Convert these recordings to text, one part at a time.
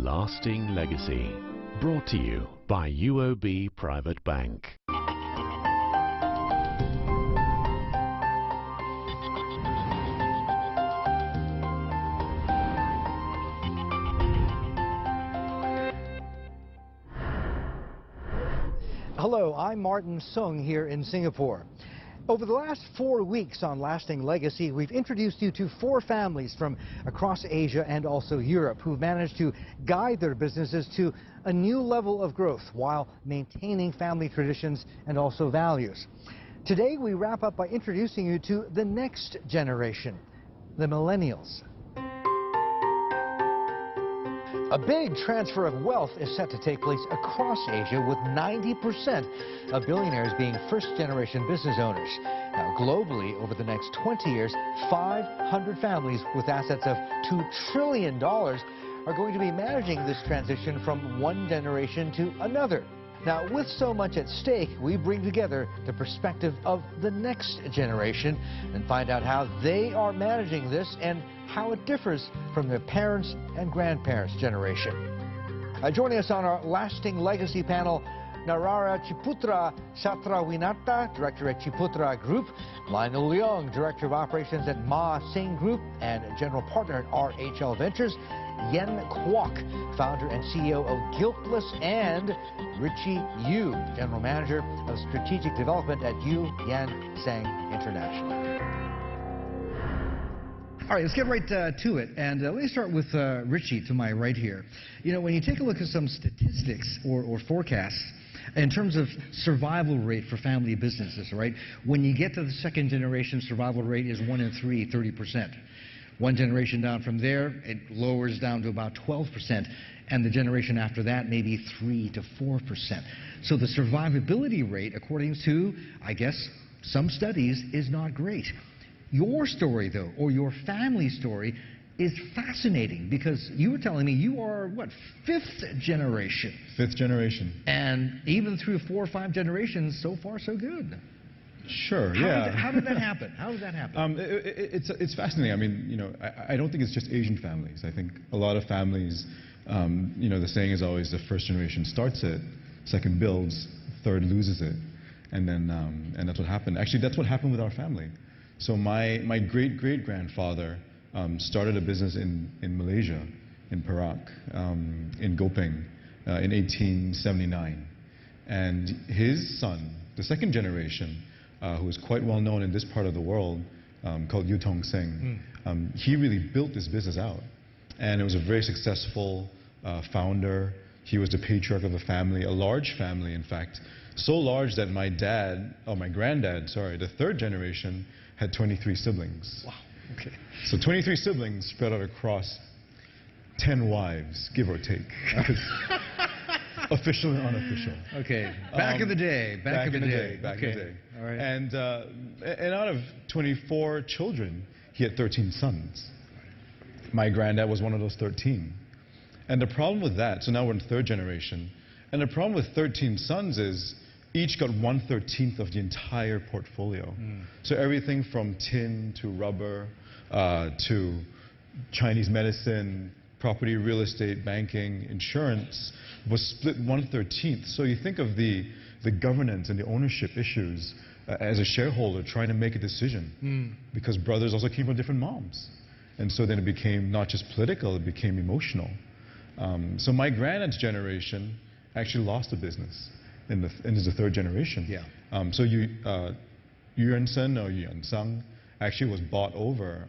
Lasting Legacy, brought to you by UOB Private Bank. Hello, I'm Martin Sung here in Singapore. Over the last 4 weeks on Lasting Legacy, we've introduced you to 4 families from across Asia and also Europe who've managed to guide their businesses to a new level of growth while maintaining family traditions and also values. Today, we wrap up by introducing you to the next generation, the millennials. A big transfer of wealth is set to take place across Asia, with 90% of billionaires being first-generation business owners. Now, globally, over the next 20 years, 500 families with assets of $2 trillion are going to be managing this transition from one generation to another. Now, with so much at stake, we bring together the perspective of the next generation and find out how they are managing this and how it differs from their parents' and grandparents' generation. Joining us on our Lasting Legacy panel, Narara Chiputra Satrawinata, Director at Chiputra Group, Lionel Leong, Director of Operations at Ma Sing Group and General Partner at RHL Ventures, Yen Kwok, Founder and CEO of Guiltless, and Richie Yu, General Manager of Strategic Development at Yu Yan Sang International. All right, let's get right to it. And let me start with Richie to my right here. You know, when you take a look at some statistics or forecasts in terms of survival rate for family businesses, right? When you get to the second generation, survival rate is 1 in 3, 30%. One generation down from there, it lowers down to about 12%. And the generation after that, maybe 3 to 4%. So the survivability rate, according to, I guess, some studies, is not great. Your story, though, or your family story, is fascinating because you were telling me you are, what, 5th generation? 5th generation. And even through 4 or 5 generations, so far so good. Sure, How did that happen? How did that happen? It's fascinating. I mean, you know, I don't think it's just Asian families. I think a lot of families, you know, the saying is always the first generation starts it, second builds, third loses it. And then, and that's what happened. Actually, that's what happened with our family. So my great-great-grandfather started a business in Malaysia, in Perak, in Gopeng, in 1879. And his son, the second generation, who is quite well known in this part of the world, called Yu Tong Seng, he really built this business out. And it was a very successful founder. He was the patriarch of the family, a large family, in fact. So large that my granddad, sorry, the third generation, had 23 siblings. Wow, okay. So 23 siblings spread out across 10 wives, give or take. Official and unofficial. Okay, back in the day, back in the day. All right. And out of 24 children, he had 13 sons. My granddad was one of those 13. And the problem with that, so now we're in third generation, and the problem with 13 sons is each got 1/13 of the entire portfolio. So everything from tin to rubber to Chinese medicine, property, real estate, banking, insurance was split 1/13. So you think of the governance and the ownership issues as a shareholder trying to make a decision, because brothers also came from different moms. And so then it became not just political, it became emotional. So my granddad's generation actually lost the business. And this is the third generation. Yeah. So Yuan Sen or Yuan Sang actually was bought over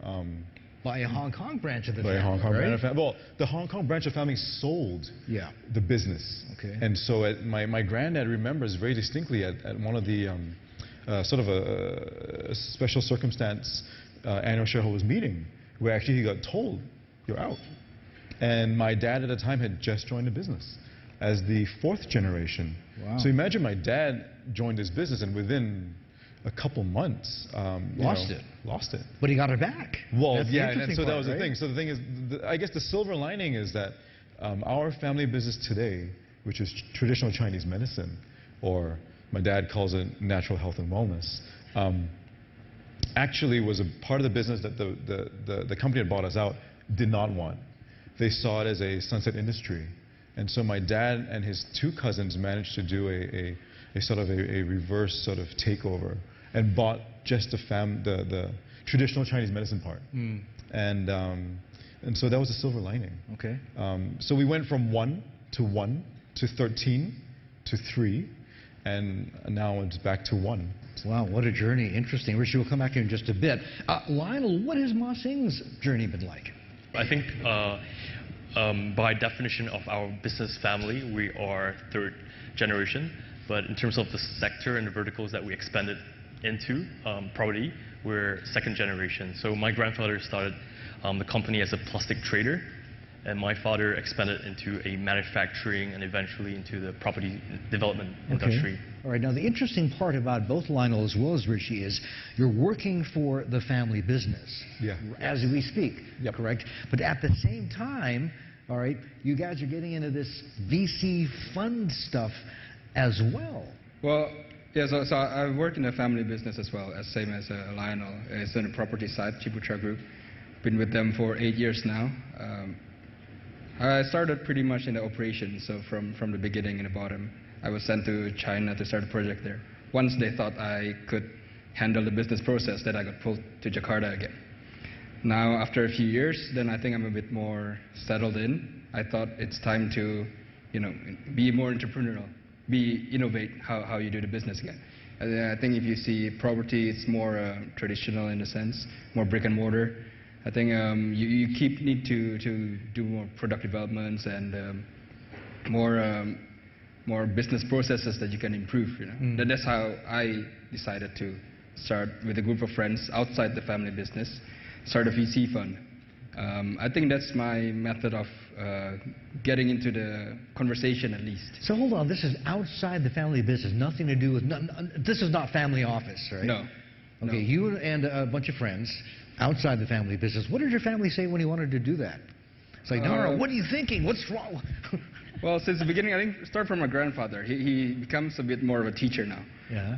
by a Hong Kong branch of the family. By a Hong Kong right? branch of family. Well, the Hong Kong branch of family sold the business. Okay. And so my granddad remembers very distinctly at one of the sort of a special circumstance annual shareholders meeting where actually he got told, "You're out." And my dad at the time had just joined the business as the 4th generation. Wow. So imagine my dad joined this business and within a couple months, lost it. Lost it. But he got it back. Well, That's yeah, and so part, that was right? the thing. So the thing is, I guess the silver lining is that our family business today, which is traditional Chinese medicine, or my dad calls it natural health and wellness, actually was a part of the business that the company that bought us out did not want. they saw it as a sunset industry. And so my dad and his two cousins managed to do a sort of a reverse sort of takeover and bought just the traditional Chinese medicine part. And so that was a silver lining. Okay. So we went from 1 to 13 to 3, and now it's back to 1. Wow, what a journey. Interesting. Richie, we'll come back here in just a bit. Lionel, what has Ma Sing's journey been like? I think by definition of our business family, we are third generation. But in terms of the sector and the verticals that we expanded into, property, we're second generation. So my grandfather started the company as a plastic trader, and my father expanded into a manufacturing and eventually into the property development industry. All right, now the interesting part about both Lionel as well as Richie is you're working for the family business as we speak, correct? But at the same time, all right, you guys are getting into this VC fund stuff as well. Well, yeah, so I work in a family business as well, same as Lionel. It's on the property side, Chibucha Group. Been with them for 8 years now. I started pretty much in the operation, so from the beginning in the bottom. I was sent to China to start a project there. Once they thought I could handle the business process, then I got pulled to Jakarta again. Now, after a few years, then I think I'm a bit more settled in. I thought it's time to, be more entrepreneurial, innovate how you do the business again. I think if you see property, it's more traditional in a sense, more brick and mortar. I think you need to do more product developments and more business processes that you can improve. That's how I decided to start with a group of friends outside the family business, start a VC fund. I think that's my method of getting into the conversation at least. So hold on, this is outside the family business, nothing to do with, this is not family office, right? No. Okay, you and a bunch of friends outside the family business. What did your family say when you wanted to do that? It's like, no, what are you thinking? What's wrong? Well, since the beginning, I think start from my grandfather. He becomes a bit more of a teacher now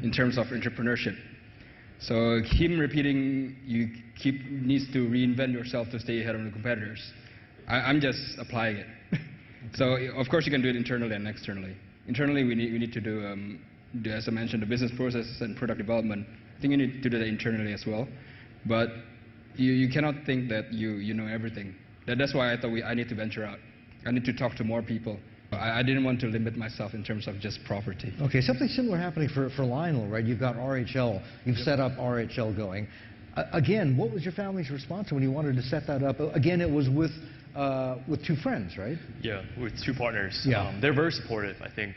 in terms of entrepreneurship. So him repeating, needs to reinvent yourself to stay ahead of the competitors. I'm just applying it. So of course you can do it internally and externally. Internally we need to do, as I mentioned, the business processes and product development. I think you need to do that internally as well. But you cannot think that you know everything. That's why I thought I need to venture out. I need to talk to more people. I didn't want to limit myself in terms of just property. Okay, something similar happening for Lionel, right? You've got RHL. You've set up RHL going. Again, what was your family's response when you wanted to set that up? Again, it was with two friends, right? Yeah, with two partners. Yeah. They're very supportive. I think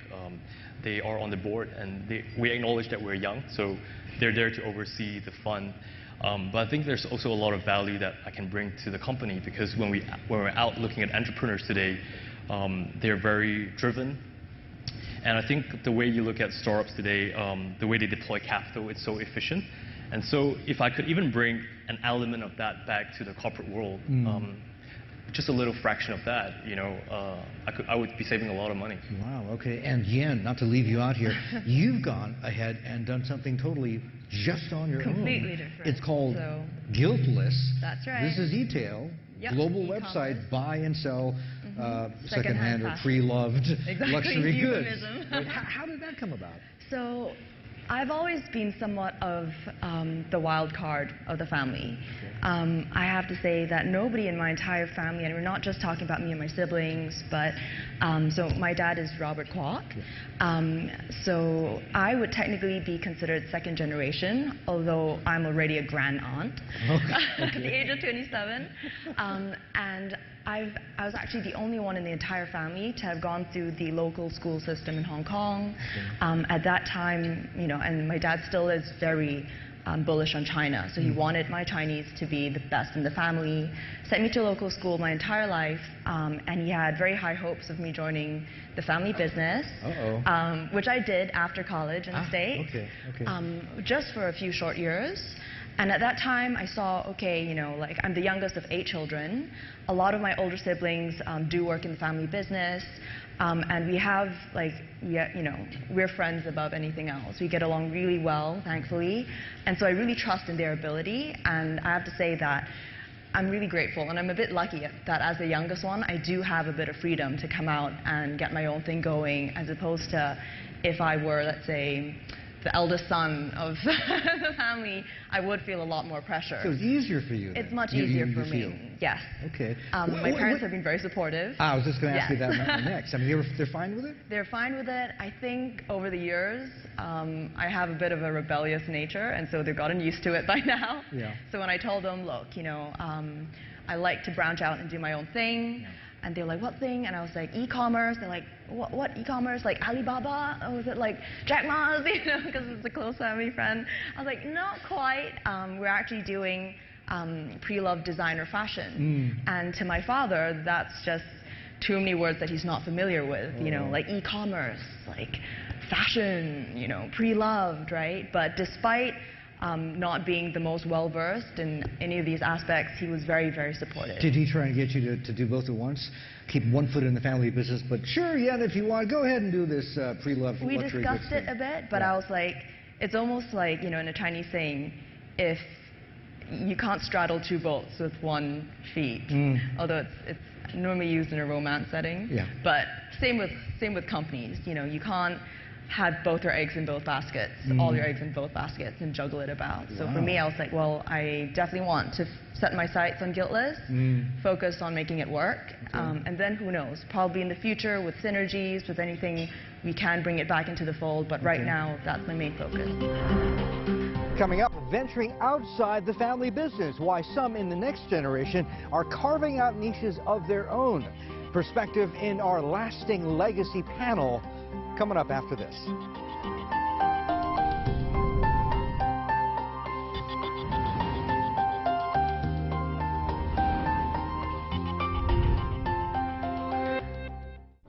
they are on the board, and we acknowledge that we're young, so they're there to oversee the fund. But I think there's also a lot of value that I can bring to the company, because when we're out looking at entrepreneurs today, they're very driven. And I think the way you look at startups today, the way they deploy capital, it's so efficient. And so if I could even bring an element of that back to the corporate world, just a little fraction of that, I would be saving a lot of money. Wow, okay. And Yen, not to leave you out here, you've gone ahead and done something totally just on your own. Completely different. It's called Guiltless. That's right. This is e-tail, global website, buy and sell secondhand or pre-loved luxury goods. Right. How did that come about? So I've always been somewhat of the wild card of the family. I have to say that nobody in my entire family, and we're not just talking about me and my siblings, but so my dad is Robert Kwok. So I would technically be considered second generation, although I'm already a grand aunt at the age of 27. And I was actually the only one in the entire family to have gone through the local school system in Hong Kong. At that time, and my dad still is very bullish on China, so he wanted my Chinese to be the best in the family, sent me to local school my entire life, and he had very high hopes of me joining the family business, which I did after college in the States, just for a few short years. And at that time, I saw, like I'm the youngest of 8 children. A lot of my older siblings do work in the family business, and we have, we're friends above anything else. We get along really well, thankfully, and so I really trust in their ability. And I have to say that I'm really grateful, and I'm a bit lucky that as the youngest one, I do have a bit of freedom to come out and get my own thing going, as opposed to if I were, let's say, the eldest son of the family, I would feel a lot more pressure. So it's easier for you then? It's much easier for me, yes. Okay. My parents have been very supportive. I was just going to ask you that next. I mean, they're fine with it? They're fine with it. I think over the years, I have a bit of a rebellious nature, and so they've gotten used to it by now. Yeah. So when I told them, look, you know, I like to branch out and do my own thing, and they were like, what thing? And I was like, e-commerce. They're like, what e-commerce? Like Alibaba? Or was it like Jack Ma's? You know, because it's a close family friend. I was like, not quite. We're actually doing pre-loved designer fashion. And to my father, that's just too many words that he's not familiar with. You know, like e-commerce, like fashion, you know, pre-loved, right? But despite not being the most well-versed in any of these aspects, he was very, very supportive. Did he try and get you to do both at once? Keep one foot in the family business, but sure, yeah, if you want, go ahead and do this pre-loved luxury goods. We discussed it a bit, but I was like, it's almost like, you know, in a Chinese saying, if you can't straddle two boats with one feet, although it's normally used in a romance setting. Yeah. But same with companies, you know, you can't have both your eggs in both baskets, all your eggs in both baskets, and juggle it about. So for me, I was like, well, I definitely want to set my sights on Guiltless, focus on making it work, and then who knows, probably in the future with synergies, with anything, we can bring it back into the fold, but right now, that's my main focus. Coming up, venturing outside the family business, why some in the next generation are carving out niches of their own. Perspective in our Lasting Legacy panel, coming up after this.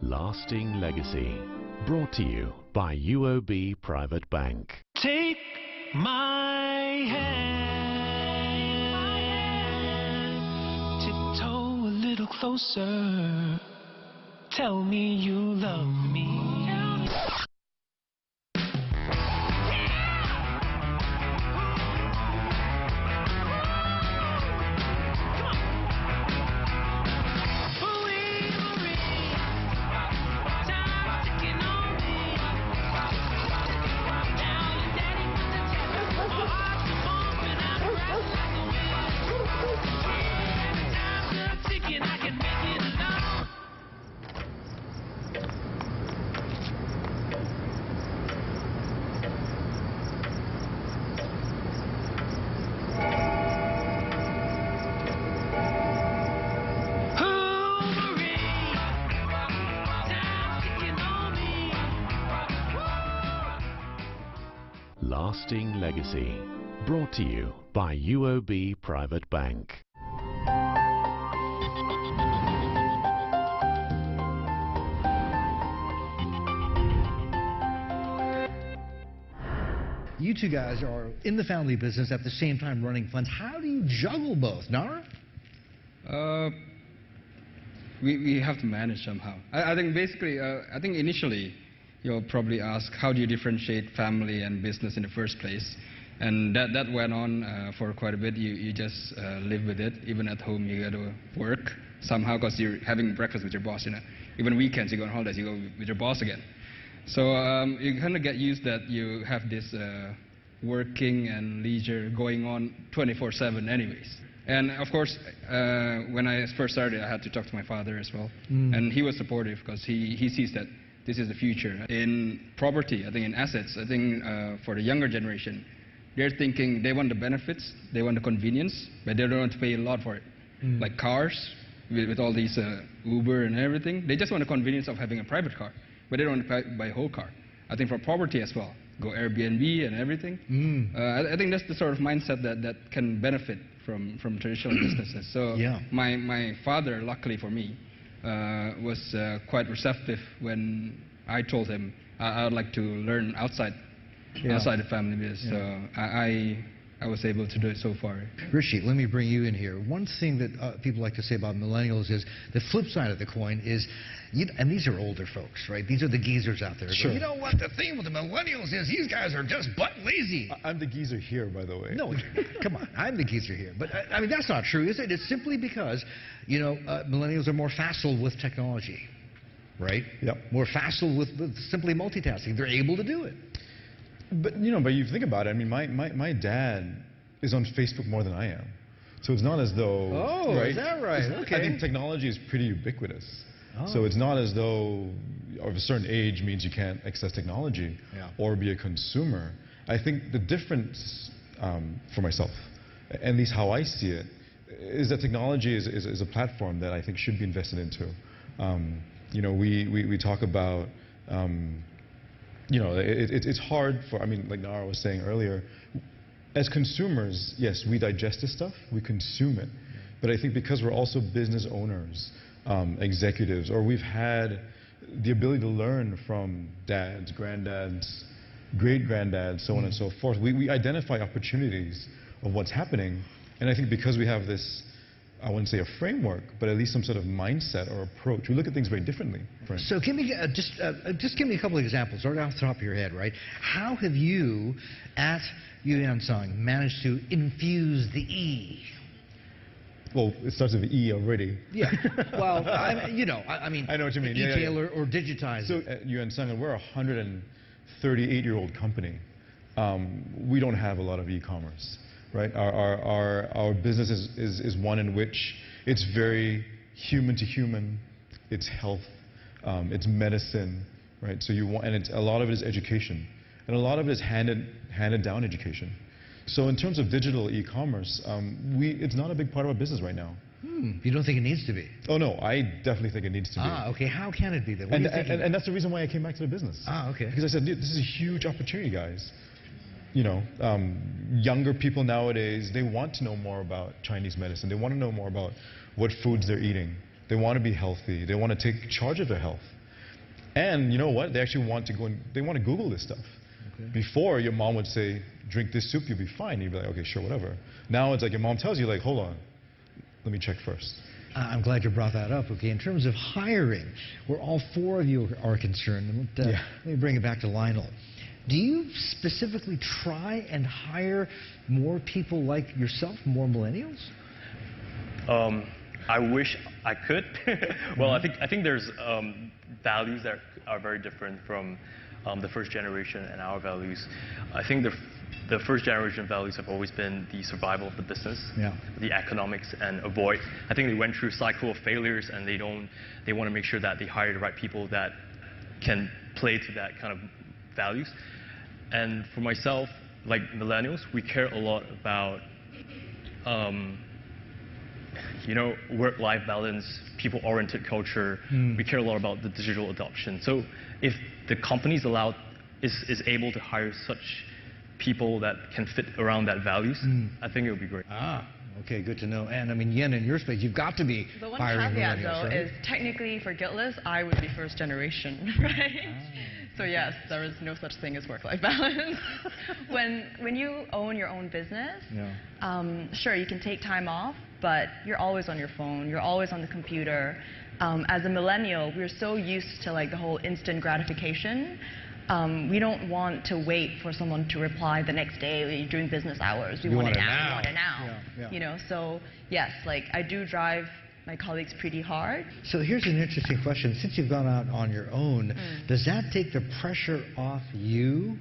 Lasting Legacy, brought to you by UOB Private Bank. Take my hand, tiptoe a little closer, tell me you love me. Lasting Legacy, brought to you by UOB Private Bank. You two guys are in the family business at the same time running funds. How do you juggle both, Nara? We have to manage somehow. I think basically, I think initially, you'll probably ask, how do you differentiate family and business in the first place? And that went on for quite a bit. You just live with it. Even at home, you got to work somehow because you're having breakfast with your boss. You know, even weekends, you go on holidays, you go with your boss again. So you kind of get used that you have this working and leisure going on 24/7 anyways. And of course, when I first started, I had to talk to my father as well. And he was supportive because he sees that this is the future. In property, I think in assets, I think for the younger generation, they're thinking they want the benefits, they want the convenience, but they don't want to pay a lot for it. Like cars, with all these Uber and everything, they just want the convenience of having a private car, but they don't want to buy a whole car. I think for property as well, go Airbnb and everything. I think that's the sort of mindset that can benefit from traditional businesses. So my father, luckily for me, was quite receptive when I told him I would like to learn outside the family business. So I was able to do it so far. Rishi, let me bring you in here. One thing that people like to say about millennials is the flip side of the coin is, and these are older folks, right? These are the geezers out there. Sure. You know what? The thing with the millennials is these guys are just butt lazy. I'm the geezer here, by the way. No, come on. I'm the geezer here. But, I mean, that's not true, is it? It's simply because, you know, millennials are more facile with technology, right? Yep. More facile with simply multitasking. They're able to do it. But, you know, but you think about it. I mean, my dad is on Facebook more than I am. So it's not as though... Oh, right? Is that right? Okay. I think technology is pretty ubiquitous. Oh. So it's not as though of a certain age means you can't access technology or be a consumer. I think the difference for myself, at least how I see it, is that technology is a platform that I think should be invested into. You know, we talk about... you know, it's hard for, I mean, like Nara was saying earlier, as consumers, yes, we digest this stuff, we consume it. But I think because we're also business owners, executives, or we've had the ability to learn from dads, granddads, great-granddads, so on and so forth, we identify opportunities of what's happening. And I think because we have this, I wouldn't say a framework, but at least some sort of mindset or approach. We look at things very differently. So give me just give me a couple of examples right off the top of your head, right? How have you at Yuansang managed to infuse the E? Well, it starts with E already. Yeah. Well, you know, I mean, I know what you mean. E-tail or digitize. So at Yuansang, we're a 138-year-old company. We don't have a lot of e-commerce. Right, our business is one in which it's very human to human. It's health, it's medicine, right? So a lot of it is education, and a lot of it is handed down education. So in terms of digital e-commerce, it's not a big part of our business right now. You don't think it needs to be? Oh no, I definitely think it needs to be. Ah, okay. How can it be then? And that's the reason why I came back to the business. Ah, okay. Because I said, this is a huge opportunity, guys. You know, younger people nowadays, they want to know more about Chinese medicine. They want to know more about what foods they're eating. They want to be healthy. They want to take charge of their health. And you know what? They actually want to go and they want to Google this stuff. Okay. Before, your mom would say, drink this soup, you'll be fine. You'd be like, okay, sure, whatever. Now it's like your mom tells you, like, hold on, let me check first. I'm glad you brought that up. Okay, in terms of hiring, where all four of you are concerned, let me bring it back to Lionel. Do you specifically try and hire more people like yourself, more millennials? I wish I could. Well, I think there's values that are very different from the first generation and our values. I think the first generation values have always been the survival of the business, the economics, and avoid. I think they went through a cycle of failures, and they want to make sure that they hire the right people that can play to that kind of values. And for myself, like millennials, we care a lot about, you know, work-life balance, people-oriented culture. We care a lot about the digital adoption. So if the company is able to hire such people that can fit around that values, I think it would be great. Ah, okay, good to know. And I mean, Yen, in your space, you've got to be the one hiring caveat, millennials, though, right? is technically for Guiltless, I would be first generation, right? So yes, there is no such thing as work-life balance. when you own your own business, sure, you can take time off, but you're always on your phone, you're always on the computer. As a millennial, we're so used to like the whole instant gratification. We don't want to wait for someone to reply the next day during business hours. We want it now. We want it now. You know, so yes, like I do drive my colleagues pretty hard. So here's an interesting question. Since you've gone out on your own, does that take the pressure off you?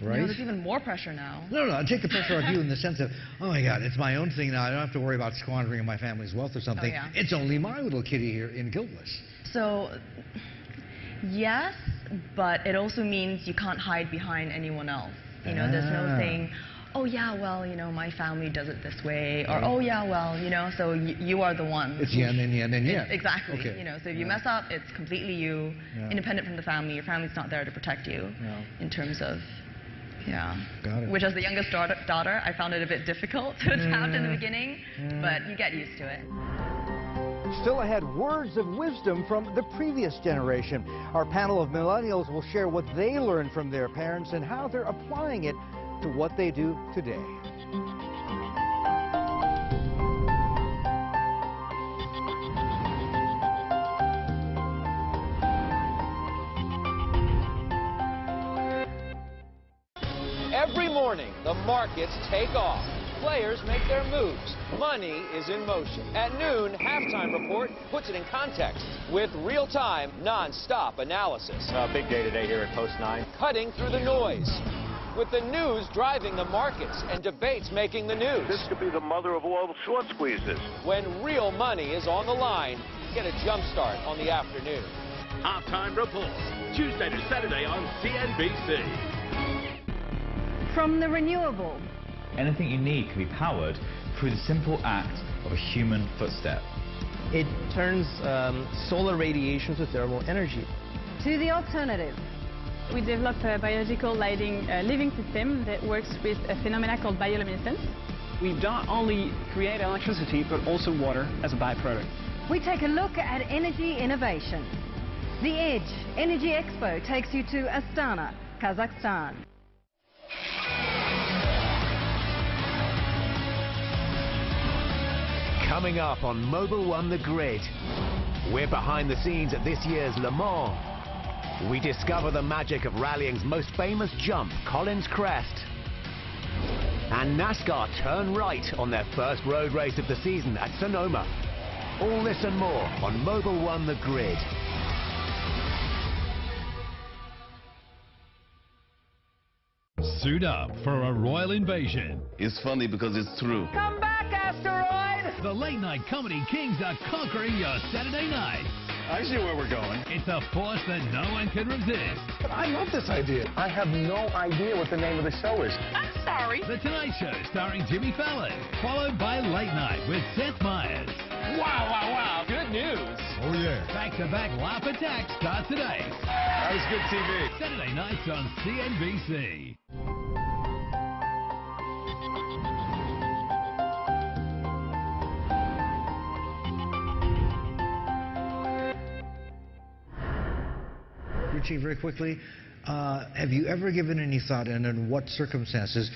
Right? No, there's even more pressure now. No, take the pressure off you in the sense of, oh my God, it's my own thing now. I don't have to worry about squandering my family's wealth or something. It's only my little kitty here in Guiltless. So, yes, but it also means you can't hide behind anyone else. You know, there's no saying, oh yeah, well, you know, my family does it this way, or oh yeah, well, you know, so you are the one. It's yen and yen and yen. Exactly. Okay. You know, so if you mess up, it's completely you, independent from the family. Your family's not there to protect you in terms of, Got it. Which as the youngest daughter, I found it a bit difficult to adapt in the beginning, but you get used to it. Still ahead, words of wisdom from the previous generation. Our panel of millennials will share what they learned from their parents and how they're applying it to what they do today. Every morning, the markets take off. Players make their moves. Money is in motion. At noon, Halftime Report puts it in context with real-time, non-stop analysis. Big day today here at Post 9. Cutting through the noise. With the news driving the markets and debates making the news. This could be the mother of all short squeezes. When real money is on the line, get a jump start on the afternoon. Halftime Report, Tuesday to Saturday on CNBC. From the renewable. Anything you need can be powered through the simple act of a human footstep. It turns solar radiation to thermal energy. To the alternative. We developed a biological lighting living system that works with a phenomena called bioluminescence. We don't only create electricity, but also water as a byproduct. We take a look at energy innovation. The Edge Energy Expo takes you to Astana, Kazakhstan. Coming up on Mobile One The Grid, we're behind the scenes at this year's Le Mans. We discover the magic of rallying's most famous jump, Collins Crest. And NASCAR turn right on their first road race of the season at Sonoma. All this and more on Mobile One The Grid. Suit up for a royal invasion. It's funny because it's true. Come back, asteroid! The late night comedy kings are conquering your Saturday night. I see where we're going. It's a force that no one can resist. But I love this idea. I have no idea what the name of the show is. I'm sorry. The Tonight Show starring Jimmy Fallon, followed by Late Night with Seth Meyers. Wow, wow, wow. Good news. Oh, yeah. Back-to-back laugh attack starts today. That was good TV. Saturday nights on CNBC. Richie, very quickly, have you ever given any thought, and in what circumstances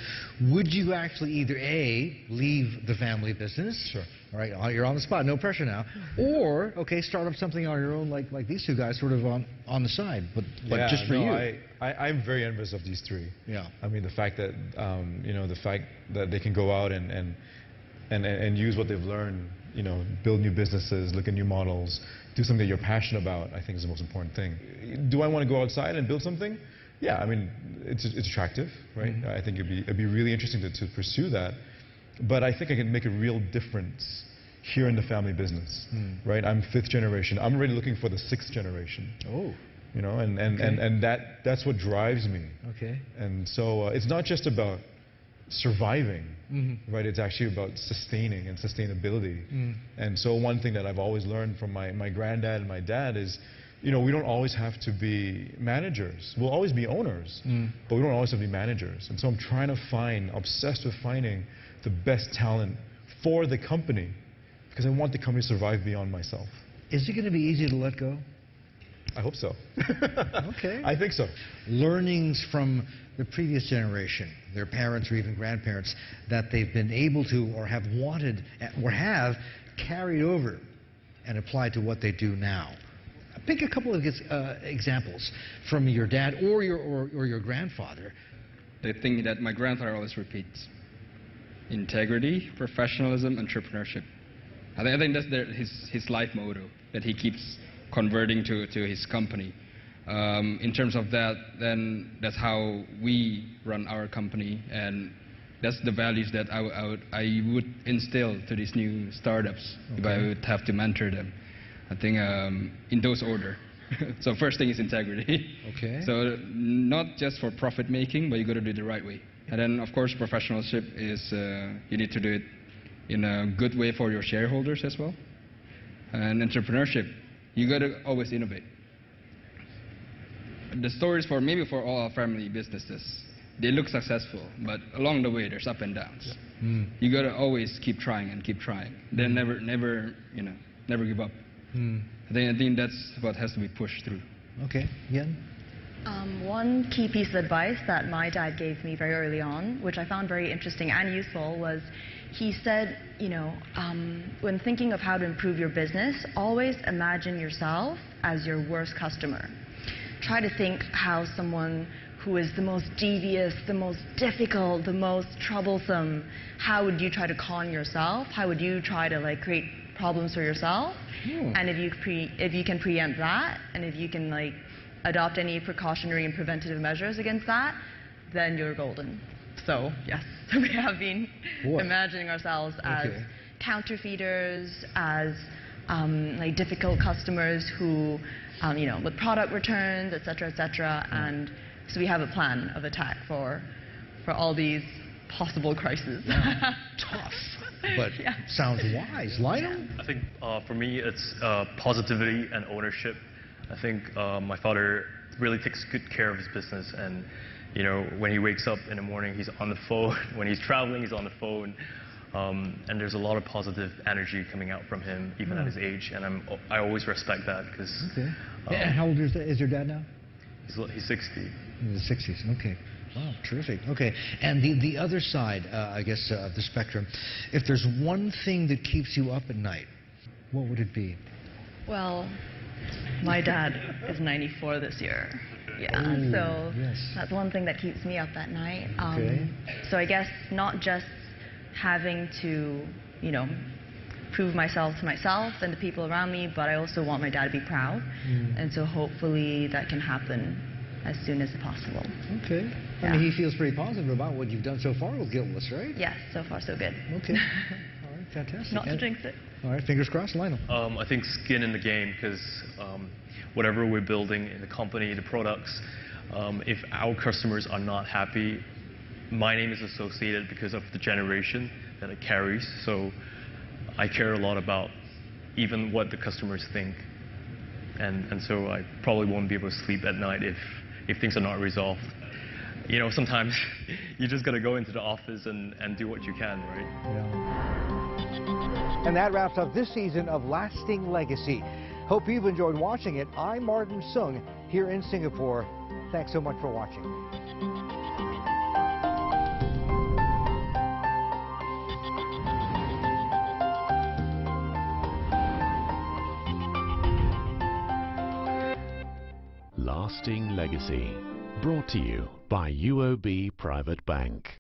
would you actually either A, leave the family business? Sure. All right, you're on the spot, no pressure now. Or, okay, start up something on your own, like these two guys, sort of on the side, but yeah, just for no, you. I'm very envious of these three. Yeah. I mean, the fact that the fact that they can go out and use what they've learned, build new businesses, look at new models, do something that you're passionate about, I think is the most important thing. Do I want to go outside and build something? Yeah, I mean, it's attractive, right? Mm-hmm. I think it'd be really interesting to pursue that. But I think I can make a real difference here in the family business, right? I'm 5th generation. I'm already looking for the 6th generation. Oh. And that's what drives me. Okay. And so it's not just about surviving, right? It's actually about sustaining and sustainability. And so one thing that I've always learned from my granddad and my dad is, we don't always have to be managers. We'll always be owners, but we don't always have to be managers. And so I'm trying to obsessed with finding the best talent for the company, because I want the company to survive beyond myself. Is it going to be easy to let go? I hope so. Okay. I think so. Learnings from the previous generation, their parents or even grandparents, that they've been able to or have wanted or have carried over and applied to what they do now. Pick a couple of examples from your dad or your grandfather. The thing that my grandfather always repeats: integrity, professionalism, entrepreneurship. I think that's his life motto that he keeps converting to his company. In terms of that, then that's how we run our company, and that's the values that I would instill to these new startups if I would have to mentor them. I think in those order. So first thing is integrity. Okay. So not just for profit making, but you got to do it the right way. And then of course professionalship is you need to do it in a good way for your shareholders as well. And entrepreneurship, you got to always innovate. The stories for all our family businesses, they look successful, but along the way there's up and downs. You got to always keep trying and keep trying. Then never give up. I think that's what has to be pushed through. Okay, Yen? One key piece of advice that my dad gave me very early on, which I found very interesting and useful, was he said, when thinking of how to improve your business, always imagine yourself as your worst customer. Try to think how someone who is the most devious, the most difficult, the most troublesome, how would you try to con yourself? How would you try to like create problems for yourself? And if you can preempt that, and if you can like adopt any precautionary and preventative measures against that, then you're golden. So yes, we have been imagining ourselves as counterfeiters, as like difficult customers who, you know, with product returns, etc., etc. And so we have a plan of attack for all these possible crises. Wow. Tough, but sounds wise. Lionel? I think for me, it's positivity and ownership. I think my father really takes good care of his business, and you know, when he wakes up in the morning, he's on the phone. When he's traveling, he's on the phone. And there's a lot of positive energy coming out from him, even at his age. And I always respect that because. And how old is your dad now? He's 60. In the 60s. Okay. Wow, terrific. Okay. And the other side, I guess, of the spectrum, if there's one thing that keeps you up at night, what would it be? Well, my dad is 94 this year. Yeah, so that's one thing that keeps me up at night. So I guess not just having to, you know, prove myself to myself and the people around me, but I also want my dad to be proud. And so hopefully that can happen as soon as possible. Okay. I mean, he feels pretty positive about what you've done so far with Guiltless, right? Yes, so far so good. Okay. All right, fantastic. Not to jinx it. All right, fingers crossed. Lionel? I think skin in the game, because whatever we're building in the company, the products, if our customers are not happy, my name is associated because of the generation that it carries. So I care a lot about even what the customers think. And so I probably won't be able to sleep at night if things are not resolved. You know, sometimes you just got to go into the office and do what you can, right? And that wraps up this season of Lasting Legacy. Hope you've enjoyed watching it. I'm Martin Sung here in Singapore. Thanks so much for watching. Lasting Legacy, brought to you by UOB Private Bank.